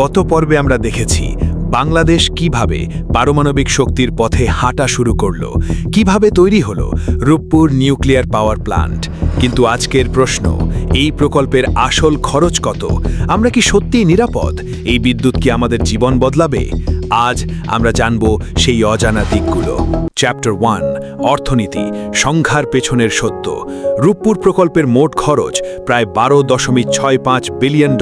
গত পর্বে আমরা দেখেছি বাংলাদেশ কিভাবে পারমাণবিক শক্তির পথে হাঁটা শুরু করল, কিভাবে তৈরি হলো রূপপুর নিউক্লিয়ার পাওয়ার প্ল্যান্ট। কিন্তু আজকের প্রশ্ন, এই প্রকল্পের আসল খরচ কত? আমরা কি সত্যিই নিরাপদ? এই বিদ্যুৎ কি আমাদের জীবন বদলাবে? আজ আমরা জানব সেই অজানা দিকগুলো। চ্যাপ্টার 1, অর্থনীতি, সংখ্যার পেছনের সত্য। রূপপুর প্রকল্পের মোট খরচ প্রায় $12.65 বিলিয়ন।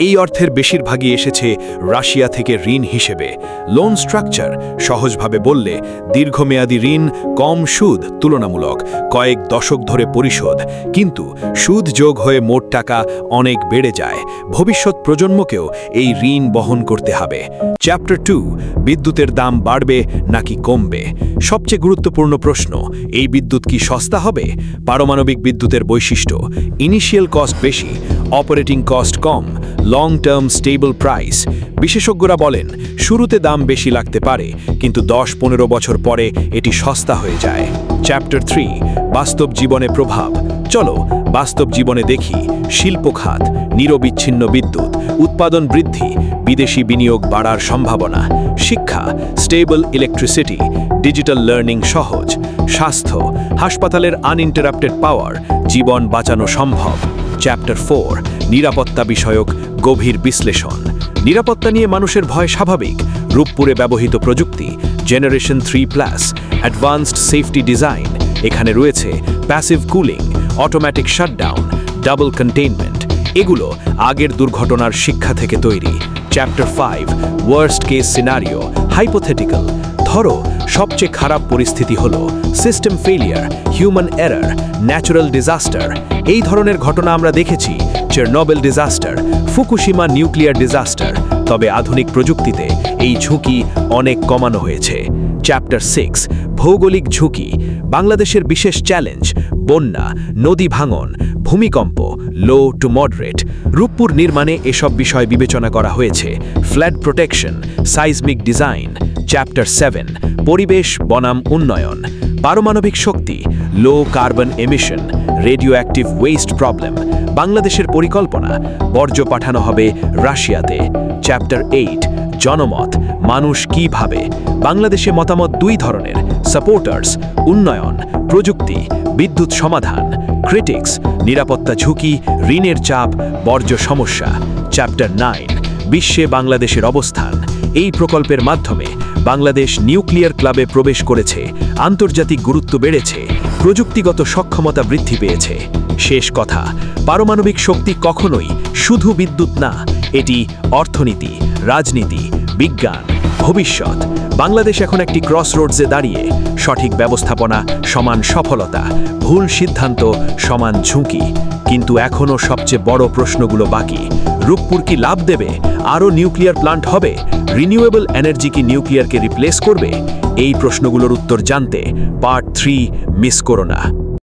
এই অর্থের বেশিরভাগই এসেছে রাশিয়া থেকে ঋণ হিসেবে। লোন স্ট্রাকচার সহজভাবে বললে দীর্ঘমেয়াদী ঋণ, কম সুদ, তুলনামূলক কয়েক দশক ধরে পরিশোধ, কিন্তু সুদ যোগ হয়ে মোট টাকা অনেক বেড়ে যায়। ভবিষ্যৎ প্রজন্মকেও এই ঋণ বহন করতে হবে। চ্যাপ্টার 2, বিদ্যুতের দাম বাড়বে নাকি কমবে? সবচেয়ে গুরুত্বপূর্ণ প্রশ্ন, এই বিদ্যুৎ কি সস্তা হবে? পারমাণবিক বিদ্যুতের বৈশিষ্ট্য, ইনিশিয়াল কস্ট বেশি, অপারেটিং কস্ট কম, লং টার্ম স্টেবল প্রাইস। বিশেষজ্ঞরা বলেন শুরুতে দাম বেশি লাগতে পারে, কিন্তু 10-15 বছর পরে এটি সস্তা হয়ে যায়। চ্যাপ্টার 3, বাস্তব জীবনে প্রভাব। চলো বাস্তব জীবনে দেখি শিল্প খাত, নিরবিচ্ছিন্ন বিদ্যুৎ, উৎপাদন বৃদ্ধি, বিদেশি বিনিয়োগ বাড়ার সম্ভাবনা। শিক্ষা, স্টেবল ইলেকট্রিসিটি, ডিজিটাল লার্নিং সহজ। স্বাস্থ্য, হাসপাতালের আনইন্টারাপ্টেড পাওয়ার, জীবন বাঁচানো সম্ভব। চ্যাপ্টার 4, নিরাপত্তা বিষয়ক গভীর বিশ্লেষণ। নিরাপত্তা নিয়ে মানুষের ভয় স্বাভাবিক। রূপপুরে ব্যবহৃত প্রযুক্তি জেনারেশন 3+, অ্যাডভান্সড সেফটি ডিজাইন। এখানে রয়েছে passive cooling, automatic shutdown, double containment. এগুলো আগের দুর্ঘটনার শিক্ষা থেকে তৈরি। Chapter 5, worst case scenario, hypothetical. ধরো সবচেয়ে খারাপ পরিস্থিতি হলো system failure, human error, natural disaster. এই ধরনের ঘটনা আমরা দেখেছি Chernobyl disaster, Fukushima nuclear disaster. তবে আধুনিক প্রযুক্তিতে এই ঝুঁকি অনেক কমানো হয়েছে। চ্যাপ্টার 6, ভৌগোলিক ঝুঁকি। বাংলাদেশের বিশেষ চ্যালেঞ্জ, বন্যা, নদী ভাঙন, ভূমিকম্প, লো টু মডারেট। রূপপুর নির্মাণে এসব বিষয় বিবেচনা করা হয়েছে। Flood protection, seismic design. Chapter 7, পরিবেশ বনাম উন্নয়ন। পারমাণবিক শক্তি, low carbon emission, radio active waste problem. বাংলাদেশের পরিকল্পনা, বর্জ্য পাঠানো হবে রাশিয়াতে। চ্যাপ্টার 8, জনমত, মানুষ কি ভাবে। বাংলাদেশে মতামত দুই ধরনের, সাপোর্টার্স, উন্নয়ন, প্রযুক্তি, বিদ্যুৎ সমাধান, ক্রিটিক্স, নিরাপত্তা ঝুঁকি, ঋণের চাপ, বর্জ্য সমস্যা। চ্যাপ্টার 9, বিশ্বে বাংলাদেশের অবস্থান। এই প্রকল্পের মাধ্যমে বাংলাদেশ নিউক্লিয়ার ক্লাবে প্রবেশ করেছে, আন্তর্জাতিক গুরুত্ব বেড়েছে, প্রযুক্তিগত সক্ষমতা বৃদ্ধি পেয়েছে। শেষ কথা, পারমাণবিক শক্তি কখনোই শুধু বিদ্যুৎ না, এটি অর্থনীতি, রাজনীতি, বিজ্ঞান, ভবিষ্যৎ। বাংলাদেশ এখন একটি ক্রসরোডসে দাঁড়িয়ে। সঠিক ব্যবস্থাপনা সমান সফলতা, ভুল সিদ্ধান্ত সমান ঝুঁকি। কিন্তু এখনও সবচেয়ে বড় প্রশ্নগুলো বাকি। রূপপুর কি লাভ দেবে? আরও নিউক্লিয়ার প্ল্যান্ট হবে? রিনিউয়েবল এনার্জি কি নিউক্লিয়ারকে রিপ্লেস করবে? এই প্রশ্নগুলোর উত্তর জানতে পার্ট 3 মিস করো না।